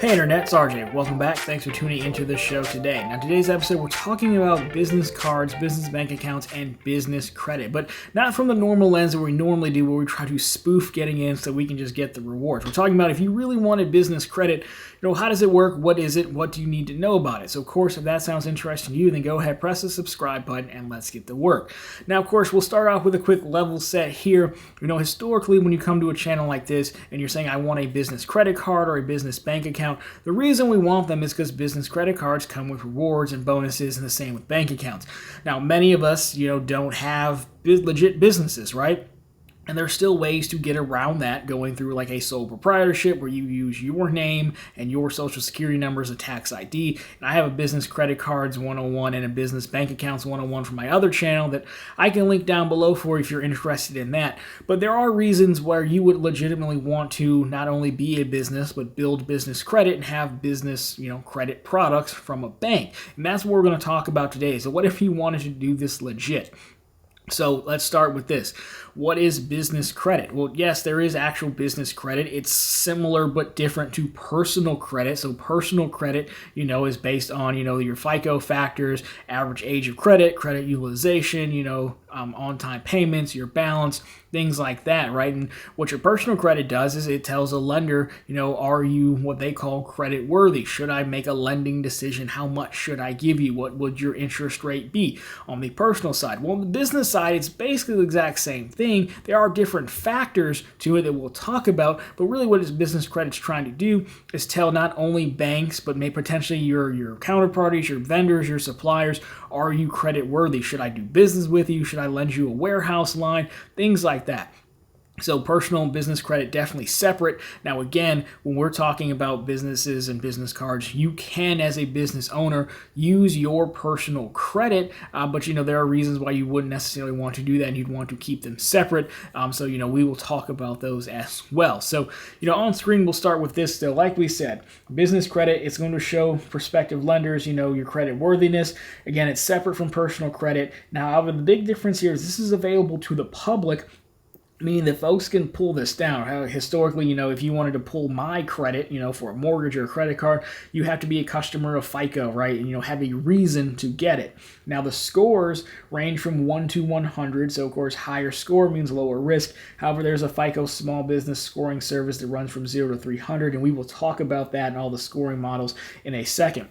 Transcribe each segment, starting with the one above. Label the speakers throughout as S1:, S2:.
S1: Hey Internet, it's RJ. Welcome back. Thanks for tuning into the show today. Now, today's episode, we're talking about business cards, business bank accounts, and business credit, but not from the normal lens that we normally do, where we try to spoof getting in so we can just get the rewards. We're talking about if you really wanted business credit, how does it work? What is it? What do you need to know about it? So, of course, if that sounds interesting to you, then go ahead, press the subscribe button, and let's get to work. Now, of course, we'll start off with a quick level set here. Historically, when you come to a channel like this and you're saying, I want a business credit card or a business bank account, the reason we want them is because business credit cards come with rewards and bonuses, and the same with bank accounts. Now, many of us, don't have legit businesses, right? And there's still ways to get around that, going through like a sole proprietorship where you use your name and your social security number as a tax ID. And I have a business credit cards 101 and a business bank accounts 101 for my other channel that I can link down below for if you're interested in that. But there are reasons where you would legitimately want to not only be a business, but build business credit and have business, credit products from a bank. And that's what we're going to talk about today. So what if you wanted to do this legit? So let's start with this. What is business credit? Well, yes, there is actual business credit. It's similar but different to personal credit. So personal credit, is based on, your FICO factors, average age of credit, credit utilization, on-time payments, your balance, things like that, right? And what your personal credit does is it tells a lender, are you what they call credit worthy? Should I make a lending decision? How much should I give you? What would your interest rate be on the personal side? Well, on the business side, it's basically the exact same thing. There are different factors to it that we'll talk about, but really what this business credit's trying to do is tell not only banks, but maybe potentially your counterparties, your vendors, your suppliers, are you credit worthy? Should I do business with you? Should I lend you a warehouse line? Things like that. So personal and business credit definitely separate. Now again, when we're talking about businesses and business cards, you can, as a business owner, use your personal credit, but there are reasons why you wouldn't necessarily want to do that, and you'd want to keep them separate. So we will talk about those as well. So on screen, we'll start with this still. Like we said, business credit, it's going to show prospective lenders, your credit worthiness. Again, it's separate from personal credit. Now, however, the big difference here is this is available to the public, meaning that folks can pull this down. Historically, if you wanted to pull my credit, for a mortgage or a credit card, you have to be a customer of FICO, right? And have a reason to get it. Now, the scores range from 1 to 100. So, of course, higher score means lower risk. However, there's a FICO small business scoring service that runs from 0 to 300. And we will talk about that and all the scoring models in a second.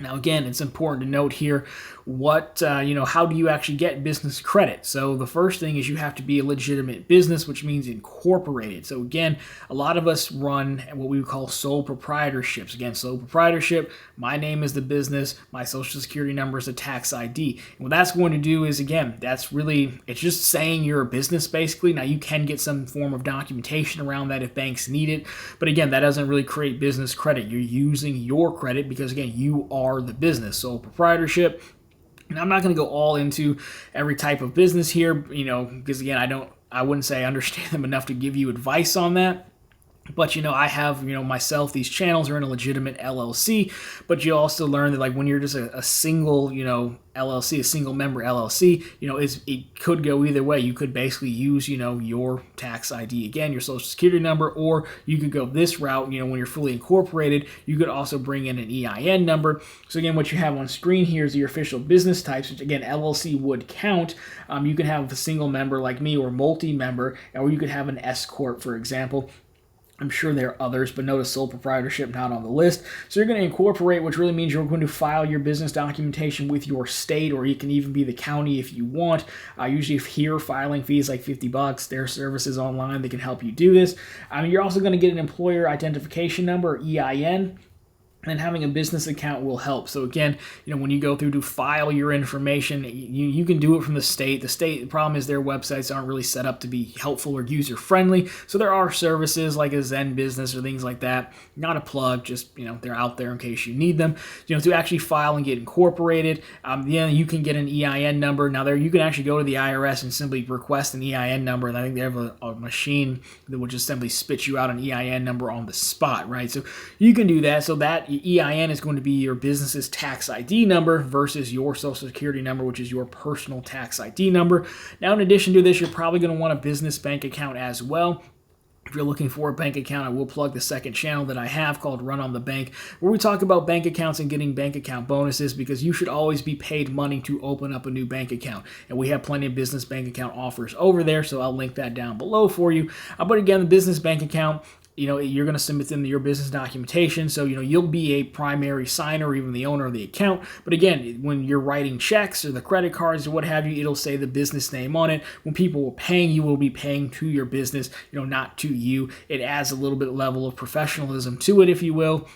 S1: Now, again, it's important to note here how do you actually get business credit? So the first thing is you have to be a legitimate business, which means incorporated. So again, a lot of us run what we would call sole proprietorships. Again, sole proprietorship, my name is the business, my social security number is a tax ID. And what that's going to do is, again, it's just saying you're a business basically. Now you can get some form of documentation around that if banks need it. But again, that doesn't really create business credit. You're using your credit because, again, you are the business. Sole proprietorship. And I'm not going to go all into every type of business here, because again, I wouldn't say I understand them enough to give you advice on that. But, I have, myself, these channels are in a legitimate LLC, but you also learn that, when you're just a single, LLC, a single member LLC, it could go either way. You could basically use, your tax ID, again, your social security number, or you could go this route, when you're fully incorporated, you could also bring in an EIN number. So again, what you have on screen here is your official business types, which again, LLC would count. You can have a single member like me or multi-member, or you could have an S Corp, for example. I'm sure there are others, but notice sole proprietorship not on the list. So you're going to incorporate, which really means you're going to file your business documentation with your state, or you can even be the county if you want. Usually here, filing fees like $50. There are services online that can help you do this. You're also going to get an employer identification number, or EIN. And having a business account will help. So again, when you go through to file your information, you can do it from the state. The problem is their websites aren't really set up to be helpful or user-friendly. So there are services like a Zen Business or things like that. Not a plug, just, they're out there in case you need them. To actually file and get incorporated, you can get an EIN number. Now you can actually go to the IRS and simply request an EIN number. And I think they have a machine that will just simply spit you out an EIN number on the spot, right? So you can do that. So that EIN is going to be your business's tax ID number versus your social security number, which is your personal tax ID number. Now, in addition to this, you're probably going to want a business bank account as well. If you're looking for a bank account, I will plug the second channel that I have called Run on the Bank, where we talk about bank accounts and getting bank account bonuses, because you should always be paid money to open up a new bank account. And we have plenty of business bank account offers over there, so I'll link that down below for you. But again, the business bank account, you're going to submit them to your business documentation. So, you'll be a primary signer or even the owner of the account. But again, when you're writing checks or the credit cards or what have you, it'll say the business name on it. When people are paying, you will be paying to your business, not to you. It adds a little bit level of professionalism to it, if you will,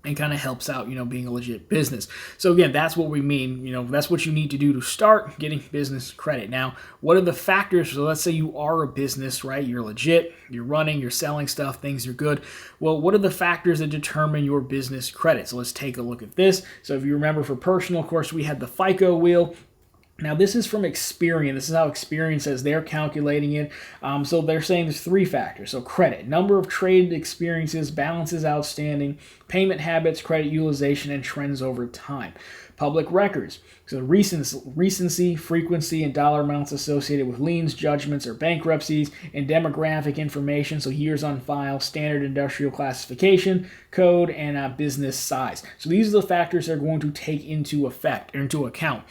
S1: and kind of helps out, being a legit business. So again, that's what we mean. That's what you need to do to start getting business credit. Now, what are the factors? So let's say you are a business, right? You're legit, you're running, you're selling stuff, things are good. Well, what are the factors that determine your business credit? So let's take a look at this. So if you remember, for personal, of course, we had the FICO wheel. Now, this is from Experian. This is how Experian says they're calculating it. So they're saying there's 3 factors. So credit, number of traded experiences, balances outstanding, payment habits, credit utilization, and trends over time. Public records, so recency, frequency, and dollar amounts associated with liens, judgments, or bankruptcies, and demographic information, so years on file, standard industrial classification, code, and business size. So these are the factors that are going to take into account.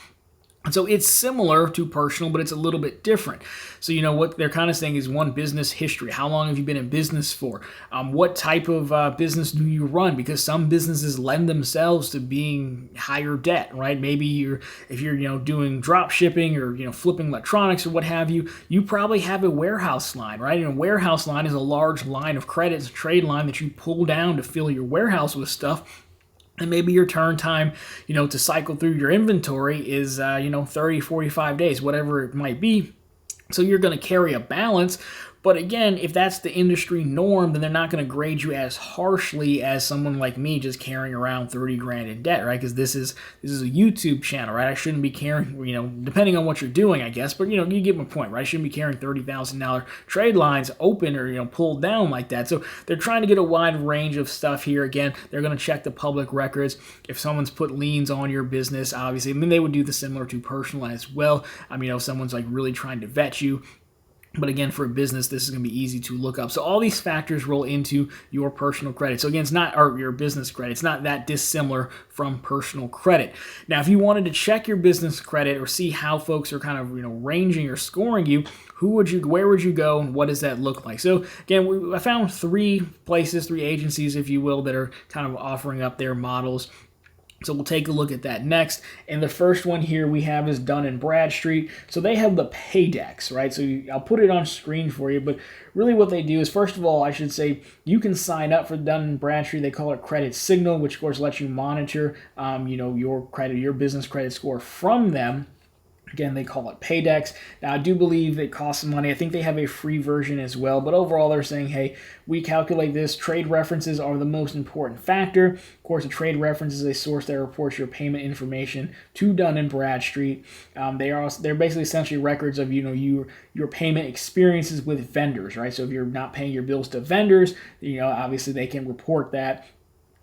S1: And so it's similar to personal, but it's a little bit different. So, what they're kind of saying is, one, business history. How long have you been in business for? What type of business do you run? Because some businesses lend themselves to being higher debt, right? Maybe if you're doing drop shipping or, flipping electronics or what have you, you probably have a warehouse line, right? And a warehouse line is a large line of credit. It's a trade line that you pull down to fill your warehouse with stuff. And maybe your turn time, to cycle through your inventory is, 30, 45 days, whatever it might be. So you're going to carry a balance. But again, if that's the industry norm, then they're not going to grade you as harshly as someone like me just carrying around 30 grand in debt, right? Because this is a YouTube channel, right? I shouldn't be carrying, depending on what you're doing, I guess. But, you get my point, right? I shouldn't be carrying $30,000 trade lines open or, pulled down like that. So they're trying to get a wide range of stuff here. Again, they're going to check the public records. If someone's put liens on your business, obviously, they would do the similar to personal as well. If someone's like really trying to vet you. But again, for a business, this is going to be easy to look up. So all these factors roll into your personal credit. So again, it's not, or your business credit. It's not that dissimilar from personal credit. Now, if you wanted to check your business credit or see how folks are kind of, ranging or scoring you, where would you go, and what does that look like? So again, I found 3 places, 3 agencies, if you will, that are kind of offering up their models. So we'll take a look at that next. And the first one here we have is Dun & Bradstreet. So they have the Paydex, right? So I'll put it on screen for you. But really what they do is, first of all, I should say, you can sign up for Dun & Bradstreet. They call it Credit Signal, which of course lets you monitor, your business credit score from them. Again, they call it Paydex. Now, I do believe it costs some money. I think they have a free version as well. But overall, they're saying, hey, we calculate this. Trade references are the most important factor. Of course, a trade reference is a source that reports your payment information to Dun & Bradstreet. They're basically essentially records of, your payment experiences with vendors, right? So if you're not paying your bills to vendors, obviously they can report that.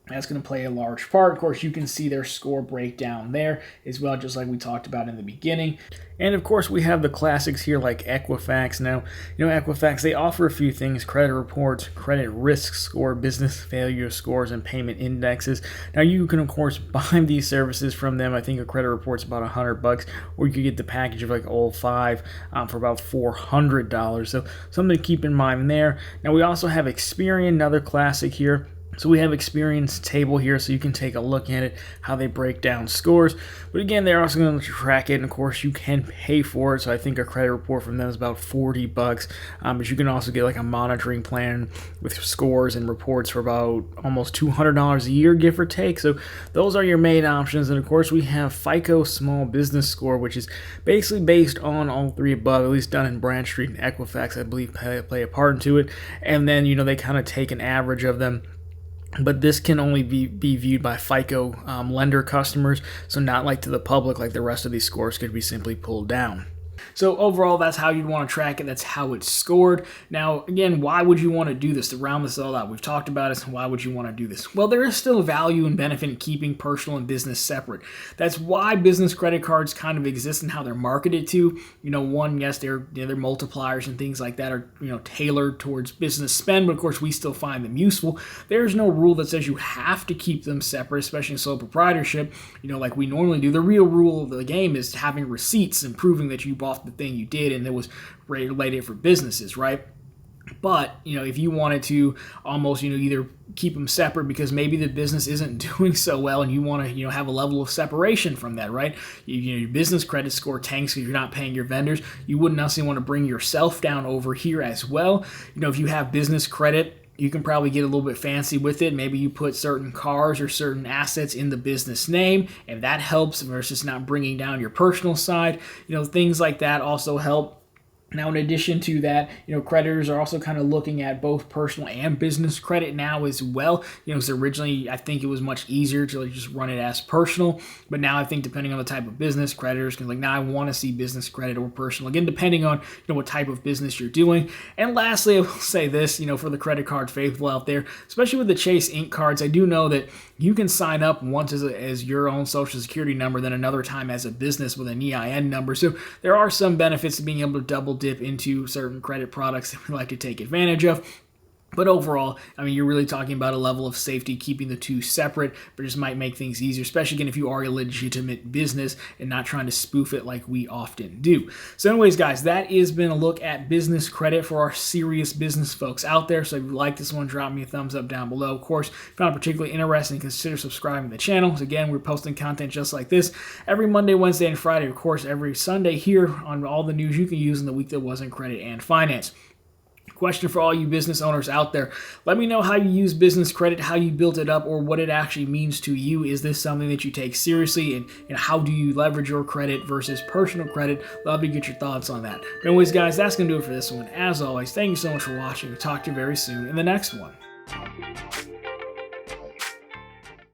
S1: That's going to play a large part. Of course, you can see their score breakdown there as well, just like we talked about in the beginning. And of course, we have the classics here like Equifax. Now, Equifax, they offer a few things: credit reports, credit risk score, business failure scores, and payment indexes. Now, you can, of course, buy these services from them. I think a credit report's about $100, or you could get the package of like all 5 for about $400. So something to keep in mind there. Now, we also have Experian, another classic here. So we have Experian's table here, so you can take a look at it, how they break down scores. But again, they're also going to let you track it, and of course, you can pay for it. So I think a credit report from them is about $40. But you can also get like a monitoring plan with scores and reports for about almost $200 a year, give or take. So those are your main options. And of course, we have FICO Small Business Score, which is basically based on all 3 above, at least Dun & Bradstreet and Equifax, I believe, play a part into it. And then, they kind of take an average of them. But this can only be viewed by FICO lender customers, so not like to the public like the rest of these scores could be simply pulled down. So overall, that's how you'd want to track it. That's how it's scored. Now, again, why would you want to do this? To round this all out, we've talked about it. Why would you want to do this? Well, there is still value and benefit in keeping personal and business separate. That's why business credit cards kind of exist and how they're marketed to. One, yes, they're multipliers and things like that are tailored towards business spend, but of course we still find them useful. There's no rule that says you have to keep them separate, especially in sole proprietorship. Like we normally do. The real rule of the game is having receipts and proving that you bought the thing you did and it was related for businesses, right? But, if you wanted to almost, either keep them separate because maybe the business isn't doing so well and you want to, have a level of separation from that, right? Your business credit score tanks because you're not paying your vendors. You wouldn't necessarily want to bring yourself down over here as well. If you have business credit, you can probably get a little bit fancy with it. Maybe you put certain cars or certain assets in the business name, and that helps versus not bringing down your personal side. Things like that also help. Now, in addition to that, creditors are also kind of looking at both personal and business credit now as well. Because originally, I think it was much easier to just run it as personal. But now I think depending on the type of business, creditors can now I want to see business credit or personal. Again, depending on what type of business you're doing. And lastly, I will say this, for the credit card faithful out there, especially with the Chase Ink cards, I do know that you can sign up once as your own social security number, then another time as a business with an EIN number. So there are some benefits to being able to double dip into certain credit products that we like to take advantage of. But overall, you're really talking about a level of safety, keeping the two separate, but just might make things easier, especially again if you are a legitimate business and not trying to spoof it like we often do. So anyways, guys, that has been a look at business credit for our serious business folks out there. So if you like this one, drop me a thumbs up down below. Of course, if you found it particularly interesting, consider subscribing to the channel. So again, we're posting content just like this every Monday, Wednesday, and Friday. Of course, every Sunday here on all the news you can use in the week that was in credit and finance. Question for all you business owners out there. Let me know how you use business credit, how you built it up, or what it actually means to you. Is this something that you take seriously, and how do you leverage your credit versus personal credit? Love to get your thoughts on that. But anyways, guys, that's going to do it for this one. As always, thank you so much for watching. We'll talk to you very soon in the next one.